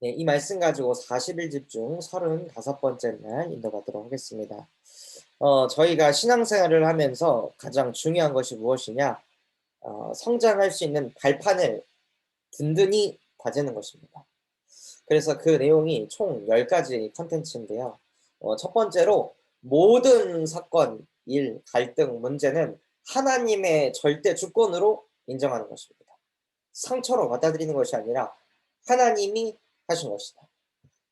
네, 이 말씀 가지고 40일 집중 35번째 날 인도받도록 하겠습니다. 저희가 신앙생활을 하면서 가장 중요한 것이 무엇이냐? 성장할 수 있는 발판을 든든히 다지는 것입니다. 그래서 그 내용이 총 10가지 컨텐츠인데요. 첫 번째로 모든 사건, 일, 갈등, 문제는 하나님의 절대 주권으로 인정하는 것입니다. 상처로 받아들이는 것이 아니라 하나님이 하신 것이다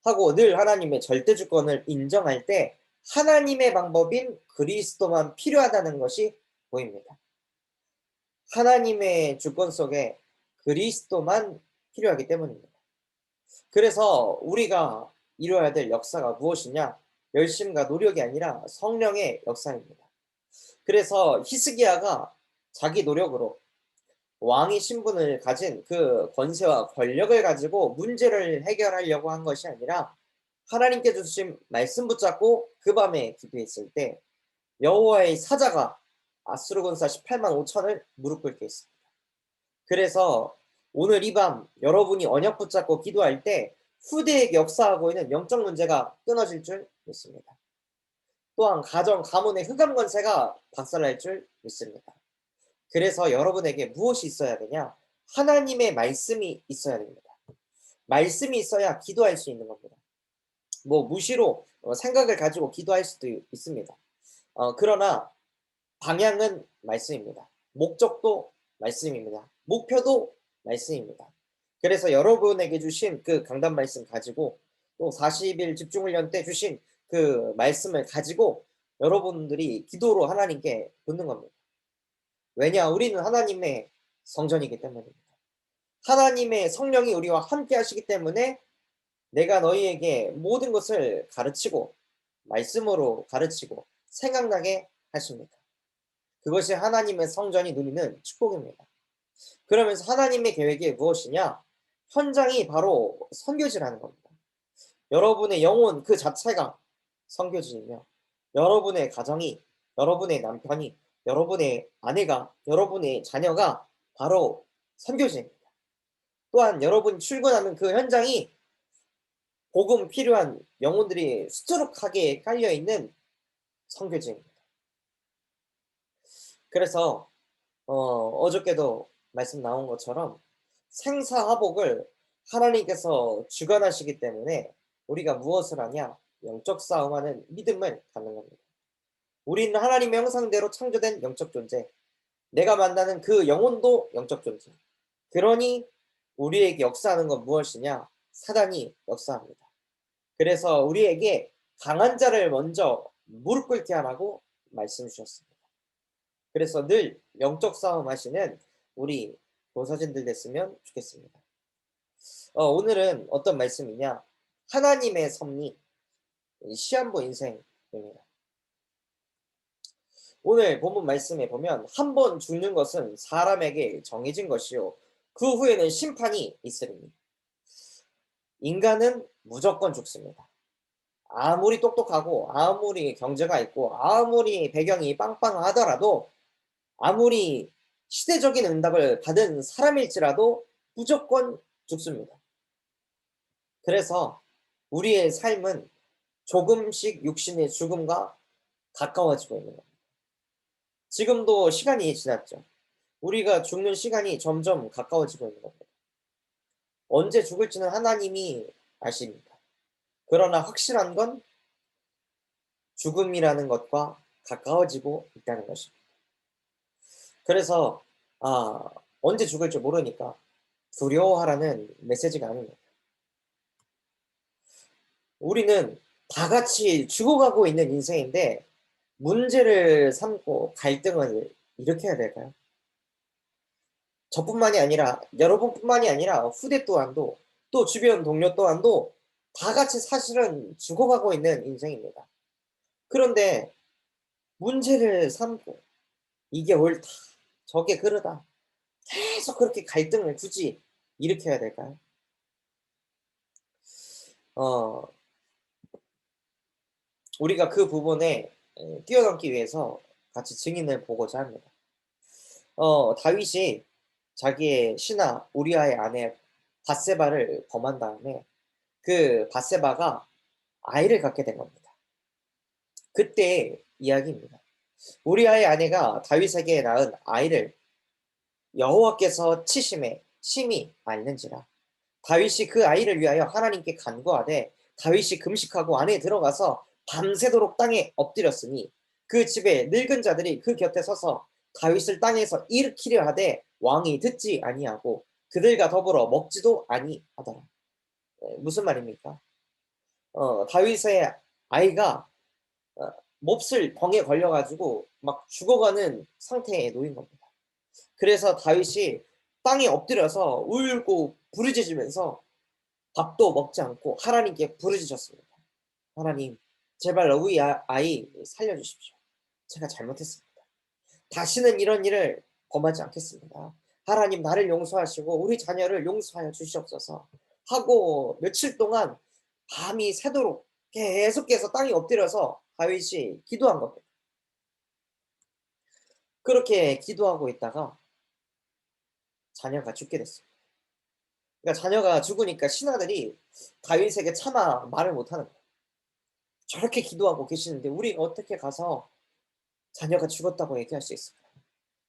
하고 늘 하나님의 절대 주권을 인정할 때 하나님의 방법인 그리스도만 필요하다는 것이 보입니다. 하나님의 주권 속에 그리스도만 필요하기 때문입니다. 그래서 우리가 이루어야 될 역사가 무엇이냐? 열심과 노력이 아니라 성령의 역사입니다. 그래서 히스기야가 자기 노력으로 왕의 신분을 가진 그 권세와 권력을 가지고 문제를 해결하려고 한 것이 아니라 하나님께 주신 말씀 붙잡고 그 밤에 기도했을 때 여호와의 사자가 아수르 군사 18만 5천을 무릎 꿇게 했습니다. 그래서 오늘 이 밤 여러분이 언약 붙잡고 기도할 때 후대에게 역사하고 있는 영적 문제가 끊어질 줄 믿습니다. 또한 가정, 가문의 흑암 권세가 박살날 줄 믿습니다. 그래서 여러분에게 무엇이 있어야 되냐? 하나님의 말씀이 있어야 됩니다. 말씀이 있어야 기도할 수 있는 겁니다. 뭐 무시로 생각을 가지고 기도할 수도 있습니다. 그러나 방향은 말씀입니다. 목적도 말씀입니다. 목표도 말씀입니다. 그래서 여러분에게 주신 그 강단 말씀 가지고 또 40일 집중훈련 때 주신 그 말씀을 가지고 여러분들이 기도로 하나님께 붙는 겁니다. 왜냐? 우리는 하나님의 성전이기 때문입니다. 하나님의 성령이 우리와 함께 하시기 때문에 내가 너희에게 모든 것을 가르치고 말씀으로 가르치고 생각나게 하십니다. 그것이 하나님의 성전이 누리는 축복입니다. 그러면서 하나님의 계획이 무엇이냐? 현장이 바로 선교지라는 겁니다. 여러분의 영혼 그 자체가 선교지이며 여러분의 가정이, 여러분의 남편이, 여러분의 아내가, 여러분의 자녀가 바로 선교지입니다. 또한 여러분이 출근하는 그 현장이 복음 필요한 영혼들이 수두룩하게 깔려 있는 선교지입니다. 그래서 어저께도 말씀 나온 것처럼 생사화복을 하나님께서 주관하시기 때문에 우리가 무엇을 하냐? 영적 싸움하는 믿음을 갖는 겁니다. 우리는 하나님의 형상대로 창조된 영적 존재. 내가 만나는 그 영혼도 영적 존재. 그러니 우리에게 역사하는 건 무엇이냐? 사단이 역사합니다. 그래서 우리에게 강한 자를 먼저 무릎 꿇게 하라고 말씀 주셨습니다. 그래서 늘 영적 싸움 하시는 우리 교사진들 됐으면 좋겠습니다. 오늘은 어떤 말씀이냐? 하나님의 섭리, 시한부 인생입니다. 오늘 본문 말씀에 보면 한 번 죽는 것은 사람에게 정해진 것이요. 그 후에는 심판이 있으리니. 인간은 무조건 죽습니다. 아무리 똑똑하고 아무리 경제가 있고 아무리 배경이 빵빵하더라도 아무리 시대적인 응답을 받은 사람일지라도 무조건 죽습니다. 그래서 우리의 삶은 조금씩 육신의 죽음과 가까워지고 있는 겁니다. 지금도 시간이 지났죠. 우리가 죽는 시간이 점점 가까워지고 있는 겁니다. 언제 죽을지는 하나님이 아십니다. 그러나 확실한 건 죽음이라는 것과 가까워지고 있다는 것입니다. 그래서 언제 죽을지 모르니까 두려워하라는 메시지가 아닙니다. 우리는 다 같이 죽어가고 있는 인생인데 문제를 삼고 갈등을 일으켜야 될까요? 저뿐만이 아니라 여러분뿐만이 아니라 후대 또한도 또 주변 동료 또한도 다 같이 사실은 죽어가고 있는 인생입니다. 그런데 문제를 삼고 이게 옳다, 저게 그르다 계속 그렇게 갈등을 굳이 일으켜야 될까요? 어, 우리가 그 부분에 뛰어넘기 위해서 같이 증인을 보고자 합니다. 다윗이 자기의 신하 우리아의 아내 밧세바를 범한 다음에 그 밧세바가 아이를 갖게 된 겁니다. 그때 이야기입니다. 우리아의 아내가 다윗에게 낳은 아이를 여호와께서 치심에 심히 알는지라. 다윗이 그 아이를 위하여 하나님께 간구하되 다윗이 금식하고 안에 들어가서 밤새도록 땅에 엎드렸으니 그 집에 늙은 자들이 그 곁에 서서 다윗을 땅에서 일으키려 하되 왕이 듣지 아니하고 그들과 더불어 먹지도 아니하더라. 무슨 말입니까? 다윗의 아이가 어, 몹쓸 병에 걸려가지고 막 죽어가는 상태에 놓인 겁니다. 그래서 다윗이 땅에 엎드려서 울고 부르짖으면서 밥도 먹지 않고 하나님께 부르짖었습니다. 하나님, 제발 우리 아이 살려주십시오. 제가 잘못했습니다. 다시는 이런 일을 범하지 않겠습니다. 하나님 나를 용서하시고 우리 자녀를 용서하여 주시옵소서 하고 며칠 동안 밤이 새도록 계속해서 땅에 엎드려서 다윗이 기도한 겁니다. 그렇게 기도하고 있다가 자녀가 죽게 됐어요. 그러니까 자녀가 죽으니까 신하들이 다윗에게 차마 말을 못하는 거예요. 저렇게 기도하고 계시는데 우리가 어떻게 가서 자녀가 죽었다고 얘기할 수 있을까?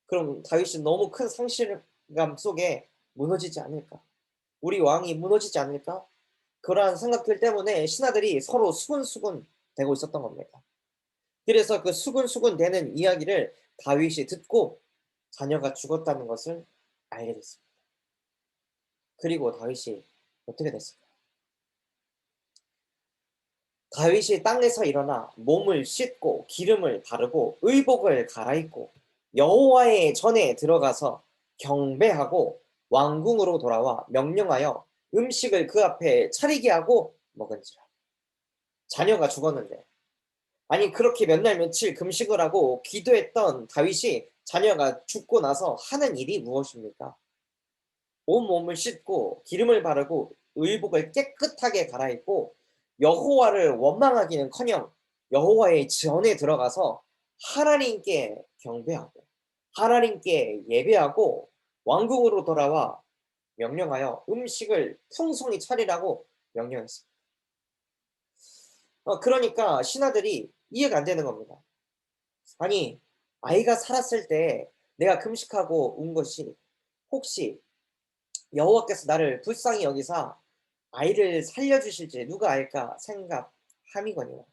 그럼 다윗이 너무 큰 상실감 속에 무너지지 않을까? 우리 왕이 무너지지 않을까? 그러한 생각들 때문에 신하들이 서로 수군수군 대고 있었던 겁니다. 그래서 그 수군수군 되는 이야기를 다윗이 듣고 자녀가 죽었다는 것을 알게 됐습니다. 그리고 다윗이 어떻게 됐을까요? 다윗이 땅에서 일어나 몸을 씻고 기름을 바르고 의복을 갈아입고 여호와의 전에 들어가서 경배하고 왕궁으로 돌아와 명령하여 음식을 그 앞에 차리게 하고 먹은지라. 자녀가 죽었는데, 아니 그렇게 몇 날 며칠 금식을 하고 기도했던 다윗이 자녀가 죽고 나서 하는 일이 무엇입니까? 온몸을 씻고 기름을 바르고 의복을 깨끗하게 갈아입고 여호와를 원망하기는커녕 여호와의 전에 들어가서 하나님께 경배하고 하나님께 예배하고 왕궁으로 돌아와 명령하여 음식을 풍성히 차리라고 명령했습니다. 그러니까 신하들이 이해가 안 되는 겁니다. 아니, 아이가 살았을 때 내가 금식하고 운 것이 혹시 여호와께서 나를 불쌍히 여기사 아이를 살려주실지 누가 알까 생각함이거니와.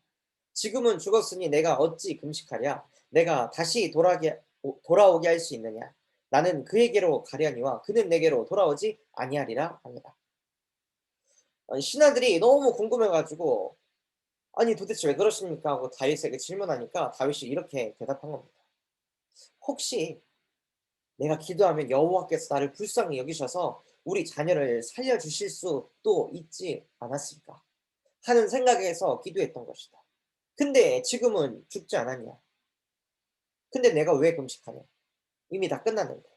지금은 죽었으니 내가 어찌 금식하랴? 내가 다시 돌아오게 할 수 있느냐? 나는 그에게로 가려니와 그는 내게로 돌아오지 아니하리라 합니다. 신하들이 너무 궁금해가지고 아니 도대체 왜 그러십니까? 하고 다윗에게 질문하니까 다윗이 이렇게 대답한 겁니다. 혹시 내가 기도하면 여호와께서 나를 불쌍히 여기셔서 우리 자녀를 살려주실 수도 있지 않았을까 하는 생각에서 기도했던 것이다. 근데 지금은 죽지 않았냐? 근데 내가 왜 금식하냐? 이미 다 끝났는데.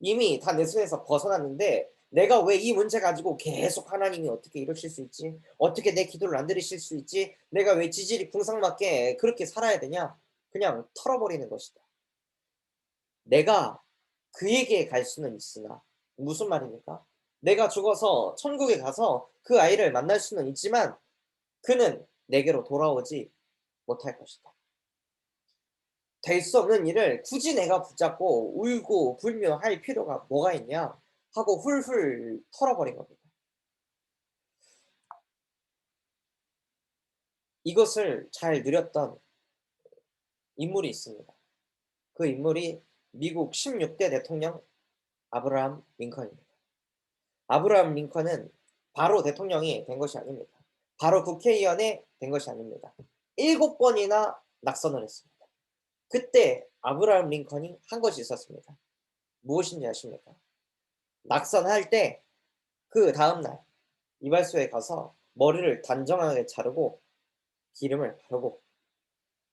이미 다 내 손에서 벗어났는데 내가 왜 이 문제 가지고 계속 하나님이 어떻게 이러실 수 있지? 어떻게 내 기도를 안 들으실 수 있지? 내가 왜 지질이 궁상맞게 그렇게 살아야 되냐? 그냥 털어버리는 것이다. 내가 그에게 갈 수는 있으나 무슨 말입니까? 내가 죽어서 천국에 가서 그 아이를 만날 수는 있지만 그는 내게로 돌아오지 못할 것이다. 될 수 없는 일을 굳이 내가 붙잡고 울고 불며 할 필요가 뭐가 있냐 하고 훌훌 털어버린 겁니다. 이것을 잘 누렸던 인물이 있습니다. 그 인물이 미국 16대 대통령 아브라함 링컨입니다. 아브라함 링컨은 바로 대통령이 된 것이 아닙니다. 바로 국회의원이 된 것이 아닙니다. 7번이나 낙선을 했습니다. 그때 아브라함 링컨이 한 것이 있었습니다. 무엇인지 아십니까? 낙선할 때 그 다음날 이발소에 가서 머리를 단정하게 자르고 기름을 바르고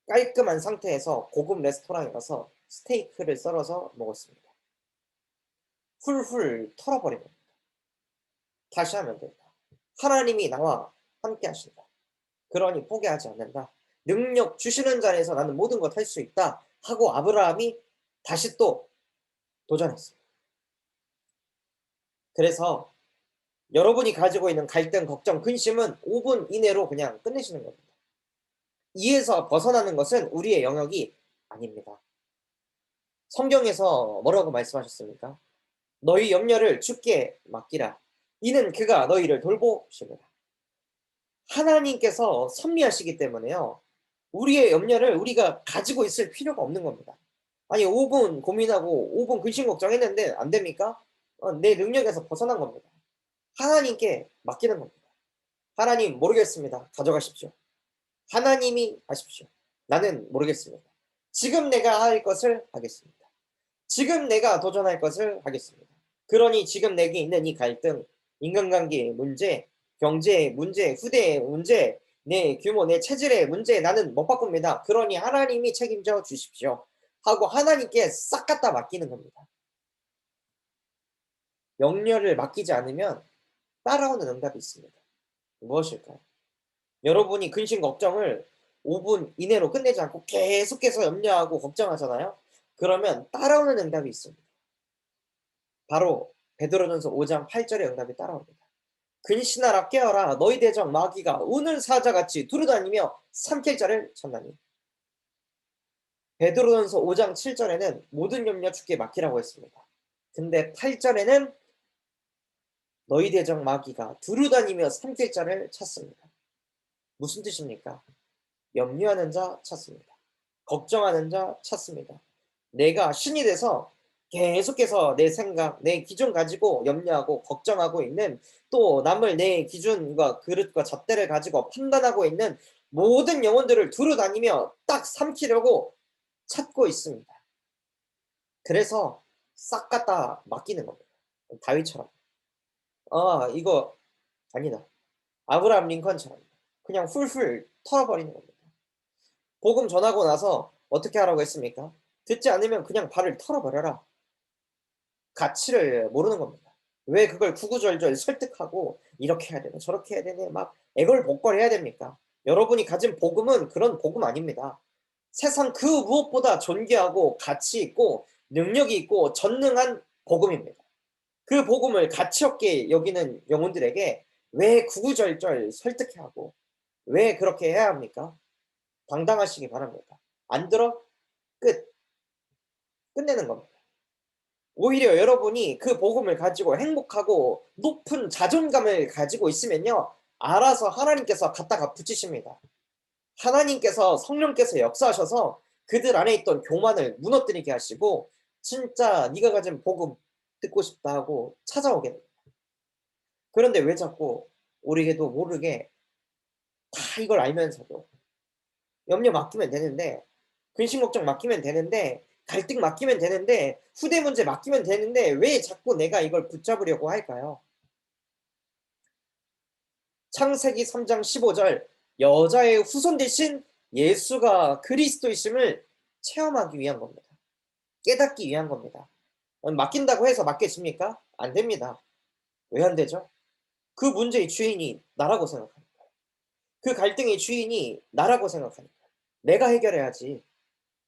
깔끔한 상태에서 고급 레스토랑에 가서 스테이크를 썰어서 먹었습니다. 훌훌 털어버린 겁니다. 다시 하면 된다. 하나님이 나와 함께 하신다. 그러니 포기하지 않는다. 능력 주시는 자리에서 나는 모든 것 할 수 있다 하고 아브라함이 다시 또 도전했습니다. 그래서 여러분이 가지고 있는 갈등, 걱정, 근심은 5분 이내로 그냥 끝내시는 겁니다. 이에서 벗어나는 것은 우리의 영역이 아닙니다. 성경에서 뭐라고 말씀하셨습니까? 너희 염려를 주께 맡기라. 이는 그가 너희를 돌보십니다. 하나님께서 섭리하시기 때문에요. 우리의 염려를 우리가 가지고 있을 필요가 없는 겁니다. 아니 5분 고민하고 5분 근심 걱정했는데 안 됩니까? 내 능력에서 벗어난 겁니다. 하나님께 맡기는 겁니다. 하나님 모르겠습니다. 가져가십시오. 하나님이 하십시오. 나는 모르겠습니다. 지금 내가 할 것을 하겠습니다. 지금 내가 도전할 것을 하겠습니다. 그러니 지금 내게 있는 이 갈등, 인간관계의 문제, 경제의 문제, 후대의 문제, 내 규모, 내 체질의 문제 나는 못 바꿉니다. 그러니 하나님이 책임져 주십시오. 하고 하나님께 싹 갖다 맡기는 겁니다. 염려를 맡기지 않으면 따라오는 응답이 있습니다. 무엇일까요? 여러분이 근심 걱정을 5분 이내로 끝내지 않고 계속해서 염려하고 걱정하잖아요. 그러면 따라오는 응답이 있습니다. 바로 베드로전서 5장 8절의 응답이 따라옵니다. 근신하라 깨어라 너희 대적 마귀가 우는 사자같이 두루다니며 삼킬 자를 찾나니. 베드로전서 5장 7절에는 모든 염려 주께 맡기라고 했습니다. 근데 8절에는 너희 대적 마귀가 두루다니며 삼킬 자를 찾습니다. 무슨 뜻입니까? 염려하는 자 찾습니다. 걱정하는 자 찾습니다. 내가 신이 돼서 계속해서 내 생각, 내 기준 가지고 염려하고 걱정하고 있는, 또 남을 내 기준과 그릇과 잣대를 가지고 판단하고 있는 모든 영혼들을 두루다니며 딱 삼키려고 찾고 있습니다. 그래서 싹 갖다 맡기는 겁니다. 다윗처럼. 이거 아니다. 아브라함 링컨처럼 그냥 훌훌 털어버리는 겁니다. 복음 전하고 나서 어떻게 하라고 했습니까? 듣지 않으면 그냥 발을 털어버려라. 가치를 모르는 겁니다. 왜 그걸 구구절절 설득하고 이렇게 해야 되네, 저렇게 해야 되네, 막 애걸복걸해야 됩니까? 여러분이 가진 복음은 그런 복음 아닙니다. 세상 그 무엇보다 존귀하고 가치 있고 능력이 있고 전능한 복음입니다. 그 복음을 가치 없게 여기는 영혼들에게 왜 구구절절 설득해야 하고 왜 그렇게 해야 합니까? 당당하시기 바랍니다. 안 들어? 끝. 끝내는 겁니다. 오히려 여러분이 그 복음을 가지고 행복하고 높은 자존감을 가지고 있으면요, 알아서 하나님께서 갖다가 붙이십니다. 하나님께서 성령께서 역사하셔서 그들 안에 있던 교만을 무너뜨리게 하시고 진짜 네가 가진 복음 듣고 싶다 하고 찾아오게 됩니다. 그런데 왜 자꾸 우리에게도 모르게 다 이걸 알면서도 염려 맡기면 되는데, 근심 걱정 맡기면 되는데, 갈등 맡기면 되는데, 후대 문제 맡기면 되는데 왜 자꾸 내가 이걸 붙잡으려고 할까요? 창세기 3장 15절, 여자의 후손 대신 예수가 그리스도이심을 체험하기 위한 겁니다. 깨닫기 위한 겁니다. 맡긴다고 해서 맡겨집니까? 안 됩니다. 왜 안 되죠? 그 문제의 주인이 나라고 생각하니까. 그 갈등의 주인이 나라고 생각하니까. 내가 해결해야지.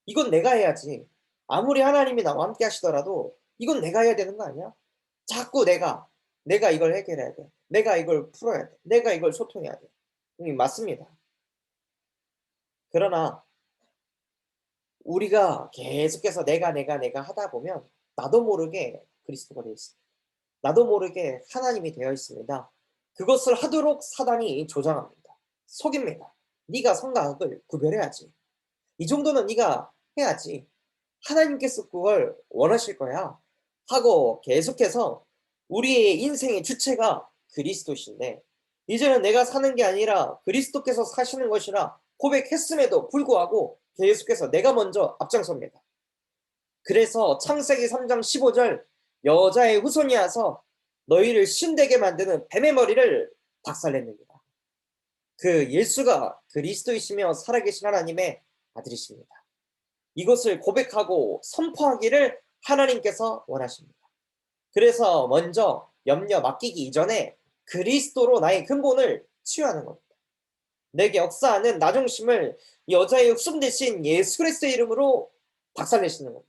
이건 내가 해야지. 아무리 하나님이 나와 함께 하시더라도 이건 내가 해야 되는 거 아니야? 자꾸 내가 이걸 해결해야 돼. 내가 이걸 풀어야 돼. 내가 이걸 소통해야 돼. 맞습니다. 그러나 우리가 계속해서 내가 하다 보면 나도 모르게 그리스도가 되어 있습니다. 나도 모르게 하나님이 되어 있습니다. 그것을 하도록 사단이 조장합니다. 속입니다. 네가 선과 악을 구별해야지. 이 정도는 네가 해야지. 하나님께서 그걸 원하실 거야. 하고 계속해서 우리의 인생의 주체가 그리스도신데 이제는 내가 사는 게 아니라 그리스도께서 사시는 것이라 고백했음에도 불구하고 계속해서 내가 먼저 앞장섭니다. 그래서 창세기 3장 15절, 여자의 후손이 와서 너희를 신되게 만드는 뱀의 머리를 박살냈느니라. 그 예수가 그리스도이시며 살아계신 하나님의 아들이십니다. 이것을 고백하고 선포하기를 하나님께서 원하십니다. 그래서 먼저 염려 맡기기 이전에 그리스도로 나의 근본을 치유하는 겁니다. 내게 역사하는 나중심을 여자의 흡수 대신 예수 그리스도의 이름으로 박살내시는 겁니다.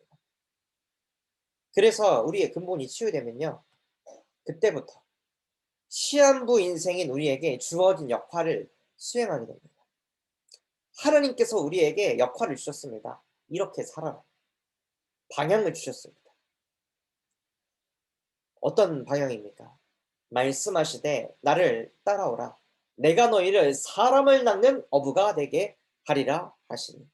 그래서 우리의 근본이 치유되면요, 그때부터 시한부 인생인 우리에게 주어진 역할을 수행하게 됩니다. 하나님께서 우리에게 역할을 주셨습니다. 이렇게 살아라. 방향을 주셨습니다. 어떤 방향입니까? 말씀하시되 나를 따라오라. 내가 너희를 사람을 낚는 어부가 되게 하리라 하시니.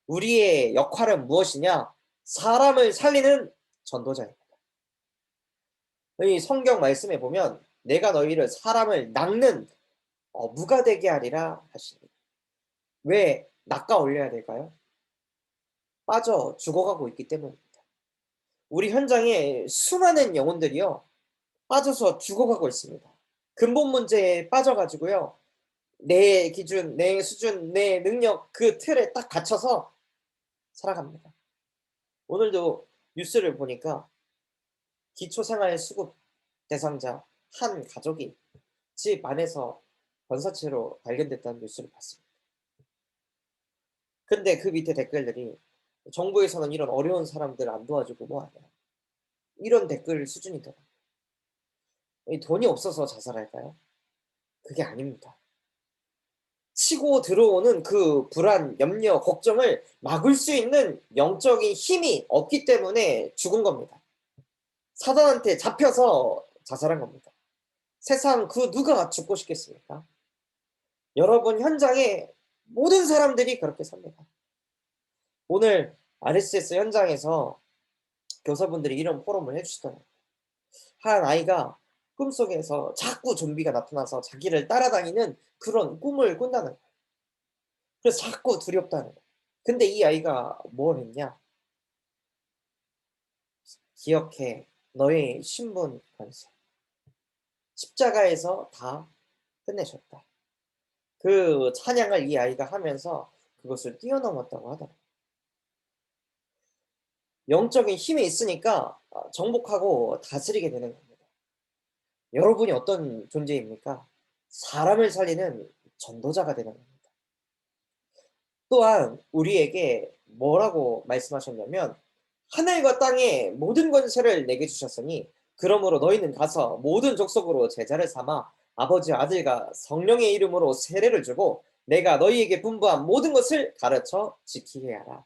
우리의 역할은 무엇이냐? 사람을 살리는 전도자입니다. 이 성경 말씀에 보면 내가 너희를 사람을 낚는 어부가 되게 하리라 하시니. 왜 낚아 올려야 될까요? 빠져 죽어가고 있기 때문입니다. 우리 현장에 수많은 영혼들이요, 빠져서 죽어가고 있습니다. 근본 문제에 빠져가지고요, 내 기준, 내 수준, 내 능력 그 틀에 딱 갇혀서 살아갑니다. 오늘도 뉴스를 보니까 기초생활수급 대상자 한 가족이 집 안에서 변사체로 발견됐다는 뉴스를 봤습니다. 근데 그 밑에 댓글들이 정부에서는 이런 어려운 사람들 안 도와주고 뭐 하냐, 이런 댓글 수준이더라고요. 돈이 없어서 자살할까요? 그게 아닙니다. 치고 들어오는 그 불안, 염려, 걱정을 막을 수 있는 영적인 힘이 없기 때문에 죽은 겁니다. 사단한테 잡혀서 자살한 겁니다. 세상 그 누가 죽고 싶겠습니까? 여러분 현장에 모든 사람들이 그렇게 삽니다. 오늘 RSS 현장에서 교사분들이 이런 포럼을 해주시더라고요. 한 아이가 꿈속에서 자꾸 좀비가 나타나서 자기를 따라다니는 그런 꿈을 꾼다는 거예요. 그래서 자꾸 두렵다는 거예요. 근데 이 아이가 뭘 했냐? 기억해. 너의 신분 관세. 십자가에서 다 끝내셨다. 그 찬양을 이 아이가 하면서 그것을 뛰어넘었다고 하더라고요. 영적인 힘이 있으니까 정복하고 다스리게 되는 겁니다. 여러분이 어떤 존재입니까? 사람을 살리는 전도자가 되는 겁니다. 또한 우리에게 뭐라고 말씀하셨냐면 하늘과 땅의 모든 권세를 내게 주셨으니 그러므로 너희는 가서 모든 족속으로 제자를 삼아 아버지와 아들과 성령의 이름으로 세례를 주고 내가 너희에게 분부한 모든 것을 가르쳐 지키게 하라.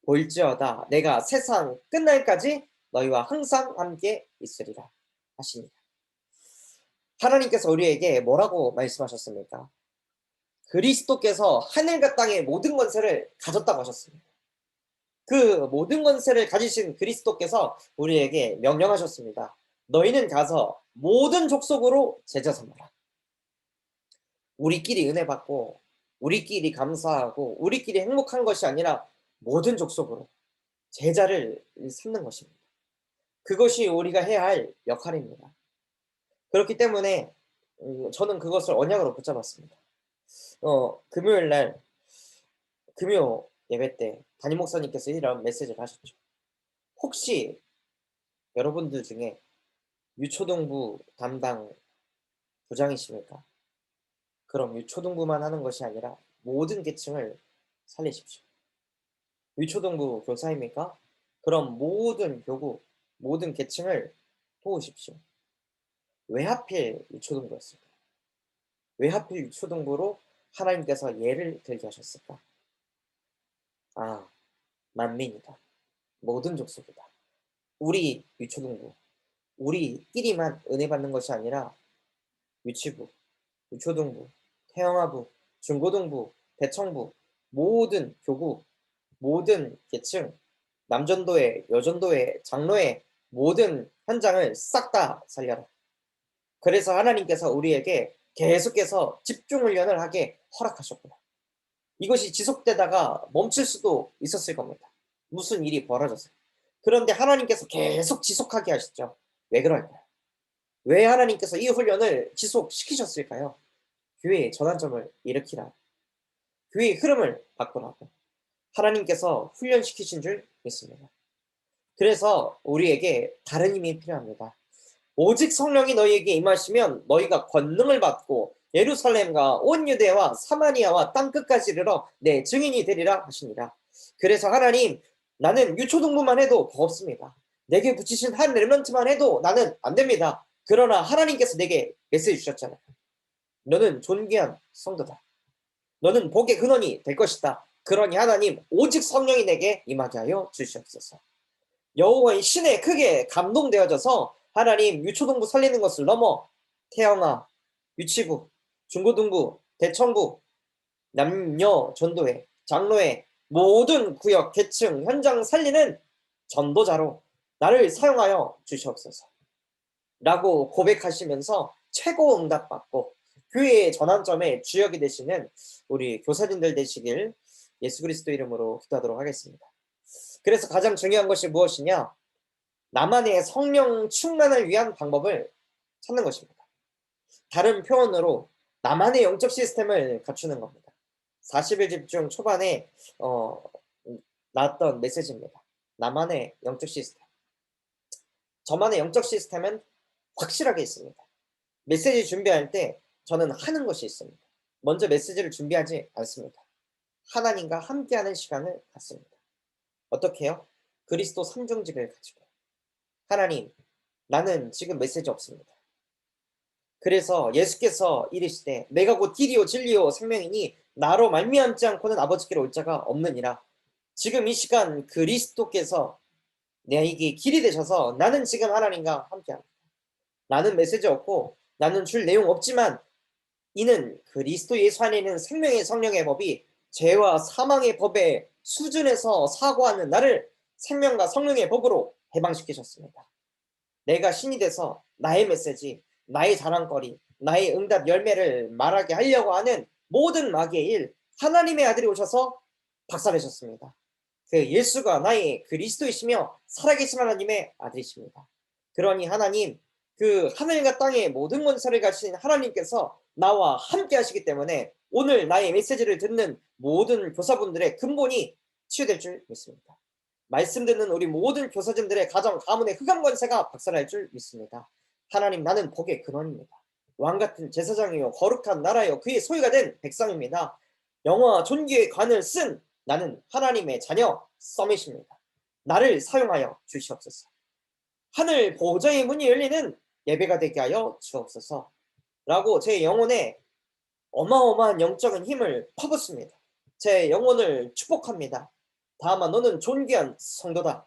볼지어다 내가 세상 끝날까지 너희와 항상 함께 있으리라 하십니다. 하나님께서 우리에게 뭐라고 말씀하셨습니까? 그리스도께서 하늘과 땅의 모든 권세를 가졌다고 하셨습니다. 그 모든 권세를 가지신 그리스도께서 우리에게 명령하셨습니다. 너희는 가서 모든 족속으로 제자 삼아라. 우리끼리 은혜 받고 우리끼리 감사하고 우리끼리 행복한 것이 아니라 모든 족속으로 제자를 삼는 것입니다. 그것이 우리가 해야 할 역할입니다. 그렇기 때문에 저는 그것을 언약으로 붙잡았습니다. 금요일 날 금요 예배 때 담임 목사님께서 이런 메시지를 하셨죠. 혹시 여러분들 중에 유초등부 담당 부장이십니까? 그럼 유초등부만 하는 것이 아니라 모든 계층을 살리십시오. 유초등부 교사입니까? 그럼 모든 교구, 모든 계층을 도우십시오. 왜 하필 유초등부였을까? 왜 하필 유초등부로 하나님께서 예를 들게 하셨을까? 아, 만민이다. 모든 족속이다. 우리 유초등부, 우리끼리만 은혜 받는 것이 아니라 유치부, 유초등부, 태영아부, 중고등부, 대청부, 모든 교구, 모든 계층, 남전도회, 여전도회, 장로회 모든 현장을 싹 다 살려라. 그래서 하나님께서 우리에게 계속해서 집중 훈련을 하게 허락하셨구나. 이것이 지속되다가 멈출 수도 있었을 겁니다. 무슨 일이 벌어졌어요. 그런데 하나님께서 계속 지속하게 하시죠. 왜 그럴까요? 왜 하나님께서 이 훈련을 지속시키셨을까요? 교회의 전환점을 일으키라. 교회의 흐름을 바꾸라고 하나님께서 훈련시키신 줄 믿습니다. 그래서 우리에게 다른 힘이 필요합니다. 오직 성령이 너희에게 임하시면 너희가 권능을 받고 예루살렘과 온 유대와 사마리아와 땅끝까지 이르러 내 증인이 되리라 하시니라. 그래서 하나님, 나는 유초등부만 해도 버겁습니다. 내게 붙이신 한 렘넌트만 해도 나는 안 됩니다. 그러나 하나님께서 내게 메시지 주셨잖아요. 너는 존귀한 성도다. 너는 복의 근원이 될 것이다. 그러니 하나님 오직 성령이 내게 임하게 하여 주시옵소서. 여호와의 신에 크게 감동되어져서 하나님 유초등부 살리는 것을 넘어 태영아, 유치부, 중고등부, 대청부, 남녀 전도회, 장로회, 모든 구역, 계층, 현장 살리는 전도자로 나를 사용하여 주시옵소서. 라고 고백하시면서 최고 응답받고 교회의 전환점의 주역이 되시는 우리 교사님들 되시길 예수 그리스도 이름으로 기도하도록 하겠습니다. 그래서 가장 중요한 것이 무엇이냐? 나만의 성령 충만을 위한 방법을 찾는 것입니다. 다른 표현으로 나만의 영적 시스템을 갖추는 겁니다. 40일 집중 초반에 나왔던 메시지입니다. 나만의 영적 시스템. 저만의 영적 시스템은 확실하게 있습니다. 메시지 준비할 때 저는 하는 것이 있습니다. 먼저 메시지를 준비하지 않습니다. 하나님과 함께하는 시간을 갖습니다. 어떻게 해요? 그리스도 삼중직을 가지고. 하나님, 나는 지금 메시지 없습니다. 그래서 예수께서 이르시되 내가 곧 길이요 진리요 생명이니 나로 말미암지 않고는 아버지께로 올 자가 없느니라. 지금 이 시간 그리스도께서 내게 길이 되셔서 나는 지금 하나님과 함께합니다. 나는 메시지 없고 나는 줄 내용 없지만 이는 그리스도 예수 안에 있는 생명의 성령의 법이 죄와 사망의 법의 수준에서 사고하는 나를 생명과 성령의 법으로 해방시키셨습니다. 내가 신이 돼서 나의 메시지, 나의 자랑거리, 나의 응답 열매를 말하게 하려고 하는 모든 마귀의 일, 하나님의 아들이 오셔서 박살내셨습니다. 그 예수가 나의 그리스도이시며 살아계신 하나님의 아들이십니다. 그러니 하나님, 그 하늘과 땅의 모든 권세를 가진 하나님께서 나와 함께 하시기 때문에 오늘 나의 메시지를 듣는 모든 교사분들의 근본이 치유될 줄 믿습니다. 말씀 듣는 우리 모든 교사진들의 가정, 가문의 흑암 권세가 박살날 줄 믿습니다. 하나님, 나는 복의 근원입니다. 왕같은 제사장이요 거룩한 나라요 그의 소유가 된 백성입니다. 영화와 존귀의 관을 쓴 나는 하나님의 자녀 서밋입니다. 나를 사용하여 주시옵소서. 하늘 보좌의 문이 열리는 예배가 되게 하여 주옵소서. 라고 제 영혼에 어마어마한 영적인 힘을 퍼붓습니다. 제 영혼을 축복합니다. 다만 너는 존귀한 성도다.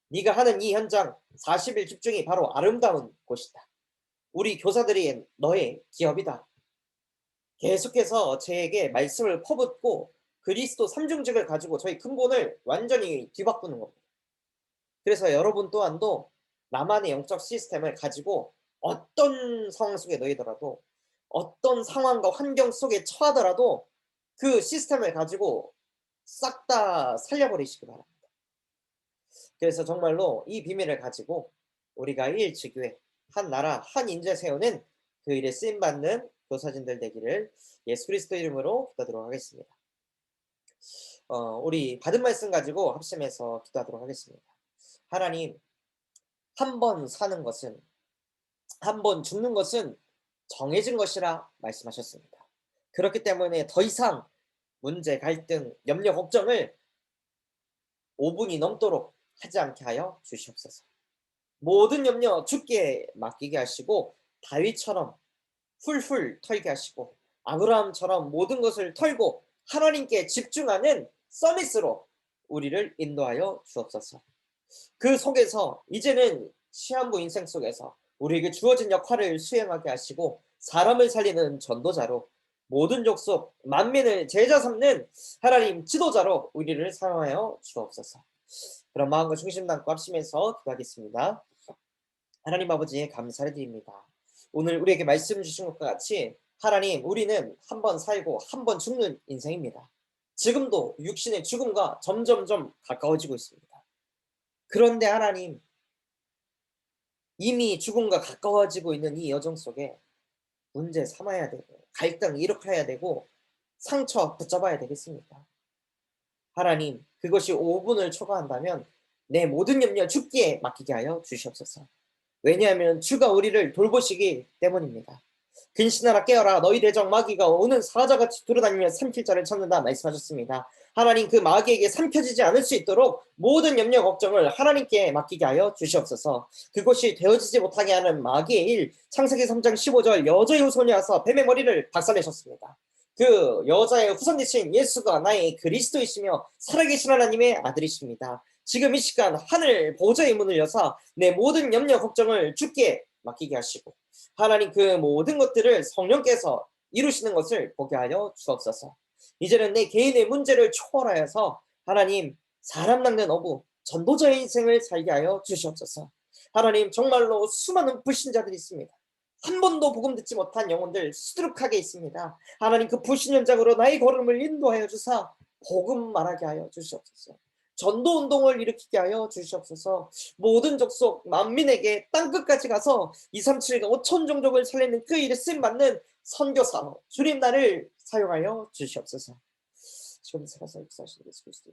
네가 하는 이 현장 40일 집중이 바로 아름다운 곳이다. 우리 교사들이 너의 기업이다. 계속해서 제게 말씀을 퍼붓고 그리스도 삼중직을 가지고 저희 근본을 완전히 뒤바꾸는 겁니다. 그래서 여러분 또한도 나만의 영적 시스템을 가지고 어떤 상황 속에 놓이더라도 어떤 상황과 환경 속에 처하더라도 그 시스템을 가지고 싹 다 살려버리시기 바랍니다. 그래서 정말로 이 비밀을 가지고 우리가 일치교회 한 나라 한 인재 세우는 그 일에 쓰임받는 교사진들 되기를 예수 그리스도 이름으로 기도하도록 하겠습니다. 우리 받은 말씀 가지고 합심해서 기도하도록 하겠습니다. 하나님, 한 번 사는 것은, 한 번 죽는 것은 정해진 것이라 말씀하셨습니다. 그렇기 때문에 더 이상 문제, 갈등, 염려, 걱정을 5분이 넘도록 하지 않게 하여 주시옵소서. 모든 염려 주께 맡기게 하시고 다윗처럼 훌훌 털게 하시고 아브라함처럼 모든 것을 털고 하나님께 집중하는 서밋으로 우리를 인도하여 주옵소서. 그 속에서 이제는 시한부 인생 속에서 우리에게 주어진 역할을 수행하게 하시고 사람을 살리는 전도자로 모든 족속 만민을 제자 삼는 하나님 지도자로 우리를 사용하여 주옵소서. 그런 마음과 중심 담고 합심해서 기도하겠습니다. 하나님 아버지 감사를 드립니다. 오늘 우리에게 말씀 주신 것과 같이 하나님, 우리는 한 번 살고 한 번 죽는 인생입니다. 지금도 육신의 죽음과 점점점 가까워지고 있습니다. 그런데 하나님, 이미 죽음과 가까워지고 있는 이 여정 속에 문제 삼아야 되고 갈등 일으켜야 되고 상처 붙잡아야 되겠습니까? 하나님, 그것이 5분을 초과한다면 내 모든 염려 주께 맡기게 하여 주시옵소서. 왜냐하면 주가 우리를 돌보시기 때문입니다. 근신하라 깨어라 너희 대적 마귀가 오는 사자같이 돌아다니며 삼킬 자를 찾는다 말씀하셨습니다. 하나님 그 마귀에게 삼켜지지 않을 수 있도록 모든 염려 걱정을 하나님께 맡기게 하여 주시옵소서. 그것이 되어지지 못하게 하는 마귀의 일, 창세기 3장 15절 여자의 후손이 와서 뱀의 머리를 박살내셨습니다. 그 여자의 후손이신 예수가 나의 그리스도이시며 살아계신 하나님의 아들이십니다. 지금 이 시간 하늘 보좌의 문을 여사 내 모든 염려 걱정을 주께 맡기게 하시고 하나님 그 모든 것들을 성령께서 이루시는 것을 보게 하여 주옵소서. 이제는 내 개인의 문제를 초월하여서 하나님 사람 낚는 어부 전도자의 인생을 살게 하여 주시옵소서. 하나님 정말로 수많은 불신자들이 있습니다. 한 번도 복음 듣지 못한 영혼들 수두룩하게 있습니다. 하나님 그 불신 현장으로 나의 걸음을 인도하여 주사 복음 말하게 하여 주시옵소서. 전도 운동을 일으키게 하여 주시옵소서. 모든 족속 만민에게 땅끝까지 가서 237과 5천 종족을 살리는 그 일에 쓰임 받는 선교사로 주님 나를 사용하여 주시옵소서. 지금 살아서 역사하시는 예수 그리스도.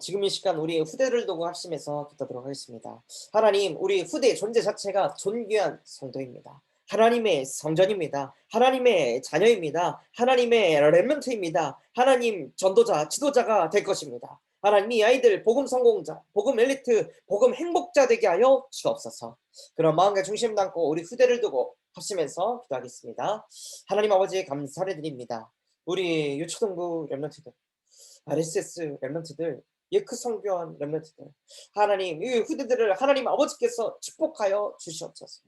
지금 이 시간 우리 후대를 두고 합심해서 기도하도록 하겠습니다. 하나님, 우리 후대 존재 자체가 존귀한 성도입니다. 하나님의 성전입니다. 하나님의 자녀입니다. 하나님의 렘넌트입니다. 하나님 전도자, 지도자가 될 것입니다. 하나님 이 아이들 복음 성공자, 복음 엘리트, 복음 행복자 되게 하여 주옵소서. 그런 마음과 중심 담고 우리 후대를 두고 합심해서 기도하겠습니다. 하나님 아버지 감사를 드립니다. 우리 유초등부 렘넌트들, RSS 렘넌트들, 예크 성교원 렘넌트들, 하나님 이 후대들을 하나님 아버지께서 축복하여 주시옵소서.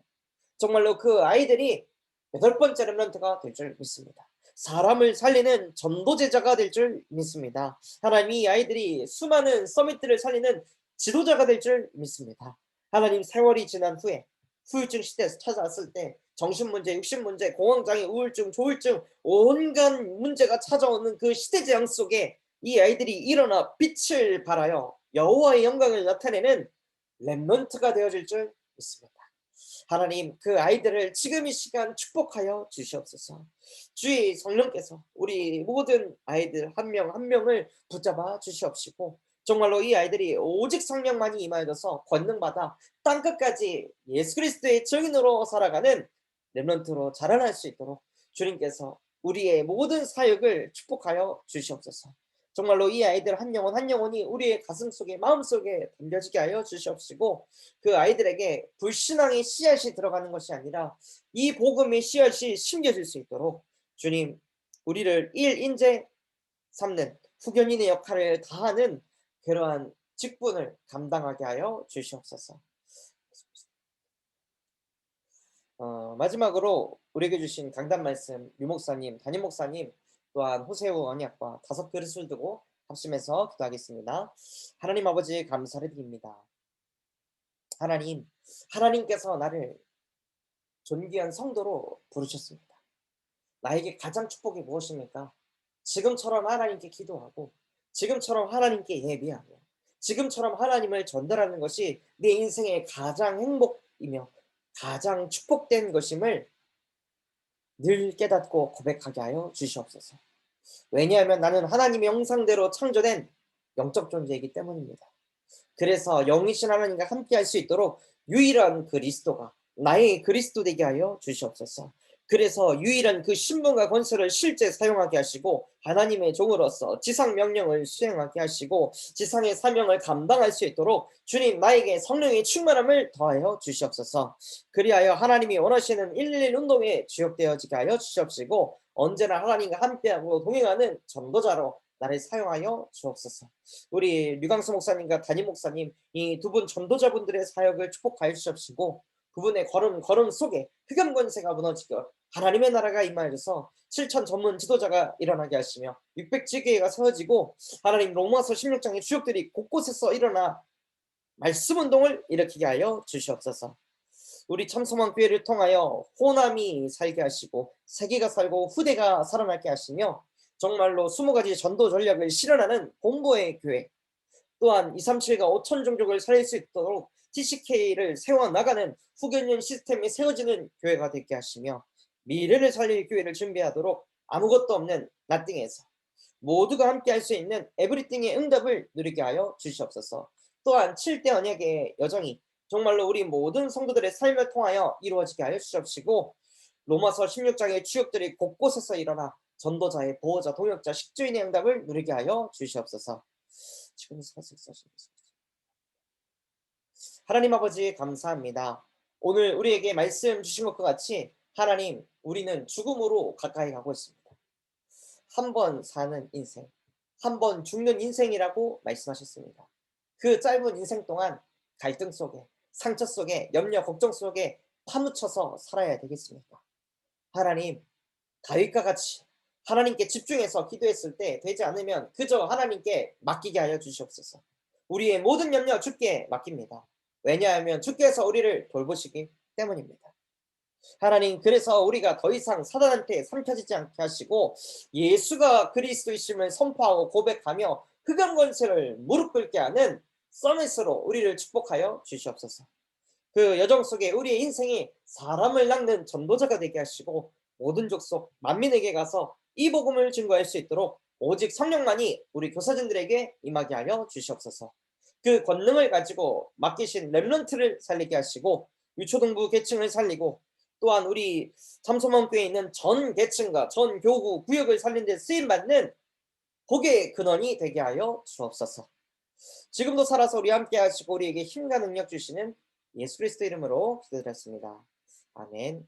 정말로 그 아이들이 8번째 렘넌트가 될 줄 믿습니다. 사람을 살리는 전도제자가 될 줄 믿습니다. 하나님 이 아이들이 수많은 서밋들을 살리는 지도자가 될 줄 믿습니다. 하나님 세월이 지난 후에 후유증 시대에서 찾아왔을 때 정신문제, 육신문제, 공황장애, 우울증, 조울증 온갖 문제가 찾아오는 그 시대재앙 속에 이 아이들이 일어나 빛을 발하여 여호와의 영광을 나타내는 렘넌트가 되어질 줄 믿습니다. 하나님 그 아이들을 지금 이 시간 축복하여 주시옵소서. 주의 성령께서 우리 모든 아이들 한 명 한 명을 붙잡아 주시옵시고 정말로 이 아이들이 오직 성령만이 임하여져서 권능받아 땅끝까지 예수 그리스도의 증인으로 살아가는 렘넌트로 자라날 수 있도록 주님께서 우리의 모든 사역을 축복하여 주시옵소서. 정말로 이 아이들 한 영혼 한 영혼이 우리의 가슴 속에 마음 속에 담겨지게 하여 주시옵시고 그 아이들에게 불신앙의 씨앗이 들어가는 것이 아니라 이 복음의 씨앗이 심겨질 수 있도록 주님 우리를 일인재 삼는 후견인의 역할을 다하는 그러한 직분을 감당하게 하여 주시옵소서. 마지막으로 우리에게 주신 강단 말씀 류목사님, 담임 목사님 또한 호세우 언약과 5그릇을 두고 합심해서 기도하겠습니다. 하나님 아버지 감사를 드립니다. 하나님, 하나님께서 나를 존귀한 성도로 부르셨습니다. 나에게 가장 축복이 무엇입니까? 지금처럼 하나님께 기도하고 지금처럼 하나님께 예비하며 지금처럼 하나님을 전달하는 것이 내 인생의 가장 행복이며 가장 축복된 것임을 늘 깨닫고 고백하게 하여 주시옵소서. 왜냐하면 나는 하나님의 형상대로 창조된 영적 존재이기 때문입니다. 그래서 영이신 하나님과 함께 할 수 있도록 유일한 그리스도가 나의 그리스도 되게 하여 주시옵소서. 그래서 유일한 그 신분과 권세를 실제 사용하게 하시고 하나님의 종으로서 지상 명령을 수행하게 하시고 지상의 사명을 감당할 수 있도록 주님 나에게 성령의 충만함을 더하여 주시옵소서. 그리하여 하나님이 원하시는 111 운동에 주역되어지게 하여 주시옵시고 언제나 하나님과 함께하고 동행하는 전도자로 나를 사용하여 주옵소서. 우리 류강수 목사님과 담임 목사님 이 두 분 전도자분들의 사역을 축복하여 주시옵시고 그분의 걸음 속에 흑암 권세가 무너지고 하나님의 나라가 임하여서 7천 전문 지도자가 일어나게 하시며 600지교회가 세워지고 하나님 로마서 16장의 주역들이 곳곳에서 일어나 말씀 운동을 일으키게 하여 주시옵소서. 우리 참소망 교회를 통하여 호남이 살게 하시고 세계가 살고 후대가 살아나게 하시며 정말로 20가지 전도 전략을 실현하는 본보의 교회 또한 237과 5천 종족을 살릴 수 있도록 TCK를 세워나가는 후견인 시스템이 세워지는 교회가 되게 하시며 미래를 살릴 교회를 준비하도록 아무것도 없는 나띵에서 모두가 함께 할 수 있는 에브리띵의 응답을 누리게 하여 주시옵소서. 또한 7대 언약의 여정이 정말로 우리 모든 성도들의 삶을 통하여 이루어지게 하여 주시옵시고 로마서 16장의 주역들이 곳곳에서 일어나 전도자의 보호자, 동역자, 식주인의 응답을 누리게 하여 주시옵소서. 지금 사색 사실 하나님 아버지 감사합니다. 오늘 우리에게 말씀 주신 것과 같이 하나님, 우리는 죽음으로 가까이 가고 있습니다. 한 번 사는 인생, 한 번 죽는 인생이라고 말씀하셨습니다. 그 짧은 인생 동안 갈등 속에, 상처 속에, 염려, 걱정 속에 파묻혀서 살아야 되겠습니까? 하나님, 다윗과 같이 하나님께 집중해서 기도했을 때 되지 않으면 그저 하나님께 맡기게 하여 주시옵소서. 우리의 모든 염려 주께 맡깁니다. 왜냐하면 주께서 우리를 돌보시기 때문입니다. 하나님, 그래서 우리가 더 이상 사단한테 삼켜지지 않게 하시고 예수가 그리스도이심을 선포하고 고백하며 흑암 권세를 무릎 꿇게 하는 서밋으로 우리를 축복하여 주시옵소서. 그 여정 속에 우리의 인생이 사람을 낚는 전도자가 되게 하시고 모든 족속 만민에게 가서 이 복음을 증거할 수 있도록 오직 성령만이 우리 교사진들에게 임하게 하여 주시옵소서. 그 권능을 가지고 맡기신 렘넌트를 살리게 하시고 유초등부 계층을 살리고 또한 우리 잠소망교에 있는 전 계층과 전 교구 구역을 살리는 데 쓰임받는 복의 근원이 되게 하여 주옵소서. 지금도 살아서 우리 함께 하시고 우리에게 힘과 능력 주시는 예수 그리스도 이름으로 기도드렸습니다. 아멘.